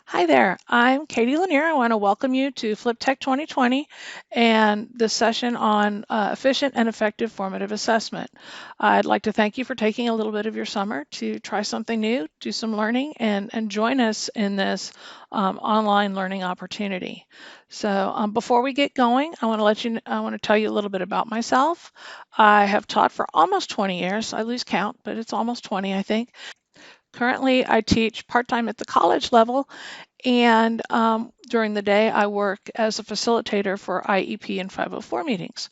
Hi there, I'm Katie Lanier. I want to welcome you to Fliptech 2020 and this session on efficient and effective formative assessment. I'd like to thank you for taking a little bit of your summer to try something new, do some learning, and join us in this online learning opportunity. So before we get going, I want to tell you a little bit about myself. I have taught for almost 20 years. I lose count, but it's almost 20, I think. Currently, I teach part-time at the college level, and during the day, I work as a facilitator for IEP and 504 meetings.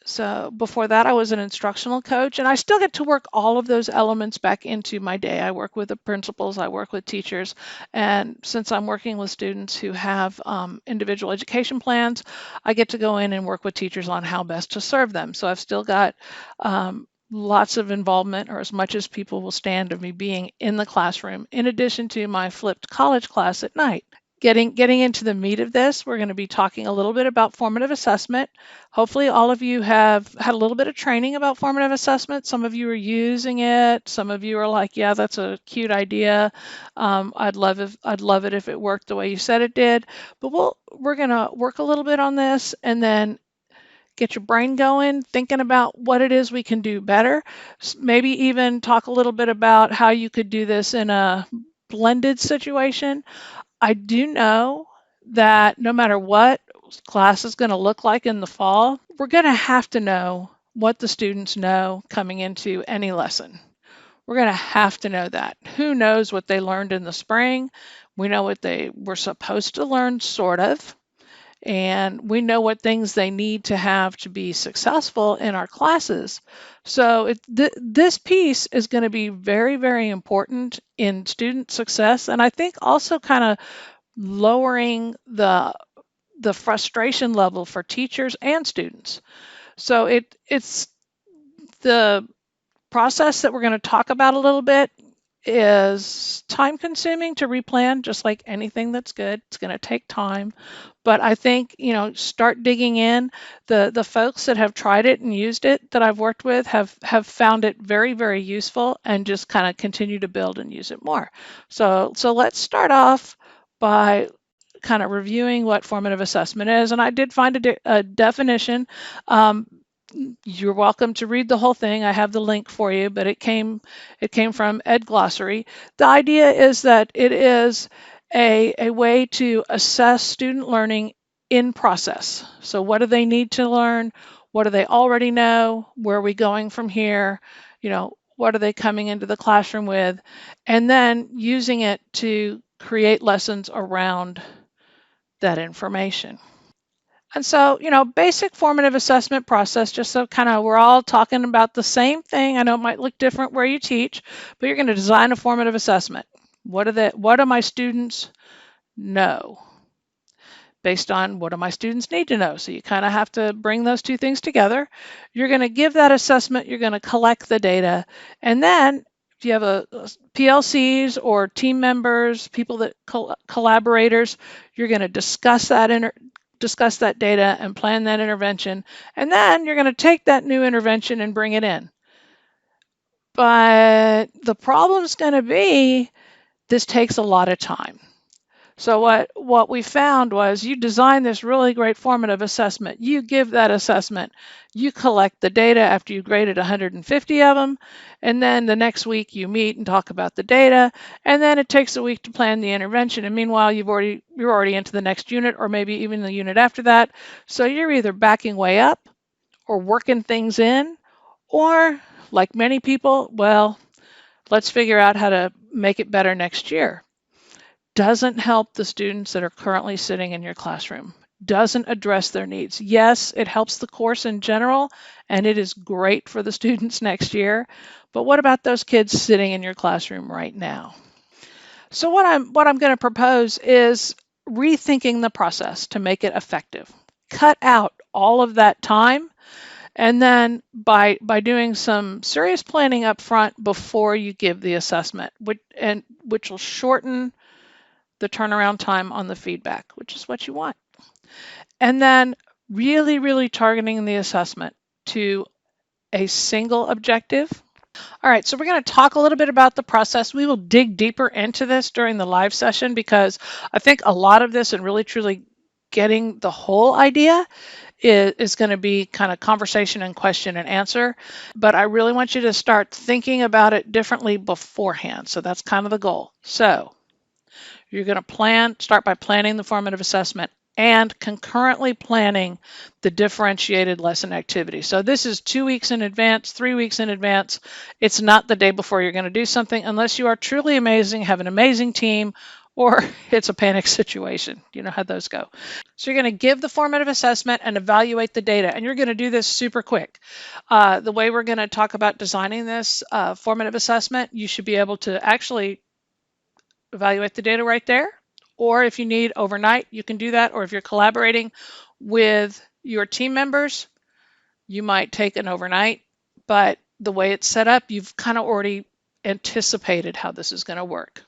So before that, I was an instructional coach, and I still get to work all of those elements back into my day. I work with the principals, I work with teachers, and since I'm working with students who have individual education plans, I get to go in and work with teachers on how best to serve them. So I've still got lots of involvement, or as much as people will stand of me being in the classroom, in addition to my flipped college class at night. Getting into the meat of this, we're going to be talking a little bit about formative assessment. Hopefully, all of you have had a little bit of training about formative assessment. Some of you are using it. Some of you are like, "Yeah, that's a cute idea. I'd love it if it worked the way you said it did." But we're going to work a little bit on this, and then get your brain going, thinking about what it is we can do better. Maybe even talk a little bit about how you could do this in a blended situation. I do know that no matter what class is going to look like in the fall, we're going to have to know what the students know coming into any lesson. We're going to have to know that. Who knows what they learned in the spring? We know what they were supposed to learn, sort of, and we know what things they need to have to be successful in our classes. So this piece is going to be very, very important in student success, and I think also kind of lowering the frustration level for teachers and students. So it's the process that we're going to talk about a little bit is time consuming to replan, just like anything that's good. It's going to take time. But I think, start digging in. The folks that have tried it and used it that I've worked with have found it very, very useful and just kind of continue to build and use it more. So let's start off by kind of reviewing what formative assessment is. And I did find a definition. Um, you're welcome to read the whole thing. I have the link for you, but it came from Ed Glossary. The idea is that it is a way to assess student learning in process. So what do they need to learn? What do they already know? Where are we going from here? What are they coming into the classroom with? And then using it to create lessons around that information. And so, basic formative assessment process, just so kind of we're all talking about the same thing. I know it might look different where you teach, but you're going to design a formative assessment. What do my students know based on what do my students need to know? So you kind of have to bring those two things together. You're going to give that assessment, you're going to collect the data, and then if you have PLCs or team members, people that collaborators, you're going to discuss that data and plan that intervention. And then you're going to take that new intervention and bring it in. But the problem is going to be this takes a lot of time. So what we found was you design this really great formative assessment. You give that assessment. You collect the data after you graded 150 of them, and then the next week you meet and talk about the data, and then it takes a week to plan the intervention. And meanwhile, you're already into the next unit, or maybe even the unit after that. So you're either backing way up or working things in, or like many people, well, let's figure out how to make it better next year. Doesn't help the students that are currently sitting in your classroom, doesn't address their needs. Yes, it helps the course in general, and it is great for the students next year, but what about those kids sitting in your classroom right now? So what I'm going to propose is rethinking the process to make it effective. Cut out all of that time, and then by doing some serious planning up front before you give the assessment, which will shorten the turnaround time on the feedback, which is what you want. And then really, really targeting the assessment to a single objective. All right, so we're going to talk a little bit about the process. We will dig deeper into this during the live session because I think a lot of this and really truly getting the whole idea is going to be kind of conversation and question and answer. But I really want you to start thinking about it differently beforehand. So that's kind of the goal. So you're going to start by planning the formative assessment and concurrently planning the differentiated lesson activity. So this is 2 weeks in advance, 3 weeks in advance. It's not the day before you're going to do something unless you are truly amazing, have an amazing team, or it's a panic situation. You know how those go. So you're going to give the formative assessment and evaluate the data, and you're going to do this super quick. The way we're going to talk about designing this formative assessment, you should be able to actually evaluate the data right there. Or if you need overnight, you can do that. Or if you're collaborating with your team members, you might take an overnight. But the way it's set up, you've kind of already anticipated how this is going to work.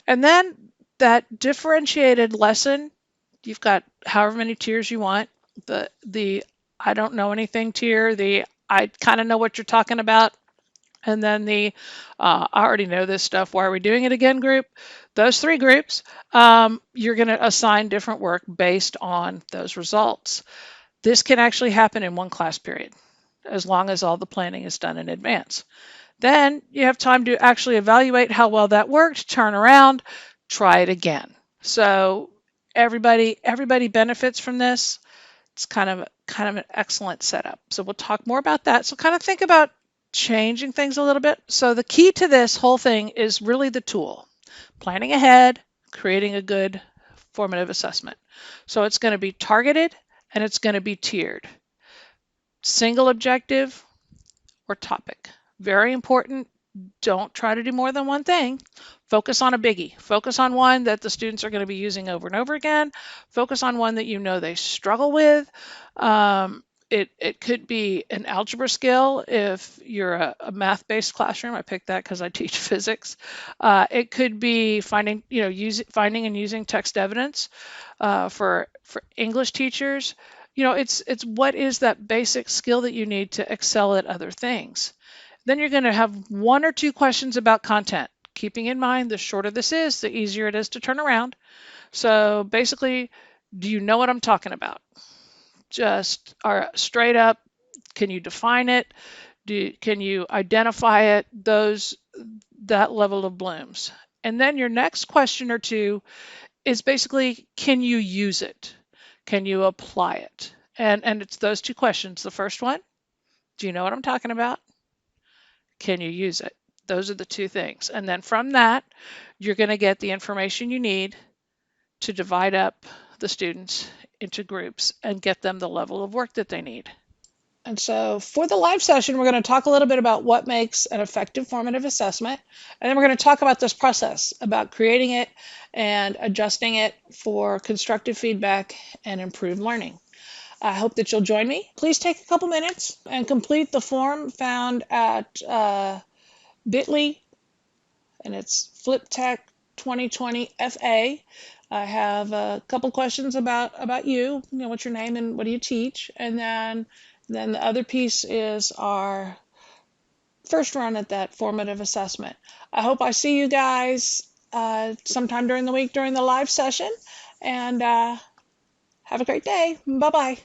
And then that differentiated lesson, you've got however many tiers you want. The I don't know anything tier, the I kind of know what you're talking about, and then the I already know this stuff, why are we doing it again group. Those three groups, you're going to assign different work based on those results. This can actually happen in one class period as long as all the planning is done in advance. Then you have time to actually evaluate how well that worked, turn around, try it again. So everybody benefits from this. It's kind of an excellent setup. So we'll talk more about that. So kind of think about changing things a little bit. So the key to this whole thing is really the tool. Planning ahead, creating a good formative assessment. So it's going to be targeted and it's going to be tiered. Single objective or topic. Very important. Don't try to do more than one thing. Focus on a biggie. Focus on one that the students are going to be using over and over again. Focus on one that you know they struggle with. It could be an algebra skill if you're a math-based classroom. I picked that because I teach physics. It could be finding and using text evidence for English teachers. It's what is that basic skill that you need to excel at other things. Then you're going to have one or two questions about content, keeping in mind the shorter this is, the easier it is to turn around. So basically, do you know what I'm talking about? Just straight up, can you define it? Can you identify it? That level of blooms. And then your next question or two is basically, can you use it? Can you apply it? And it's those two questions. The first one, do you know what I'm talking about? Can you use it? Those are the two things. And then from that, you're going to get the information you need to divide up the students into groups and get them the level of work that they need. And so for the live session, we're going to talk a little bit about what makes an effective formative assessment. And then we're going to talk about this process, about creating it and adjusting it for constructive feedback and improved learning. I hope that you'll join me. Please take a couple minutes and complete the form found at bit.ly, and it's Fliptech2020 FA. I have a couple questions about you. What's your name and what do you teach? And then the other piece is our first run at that formative assessment. I hope I see you guys sometime during the week during the live session. And have a great day. Bye-bye.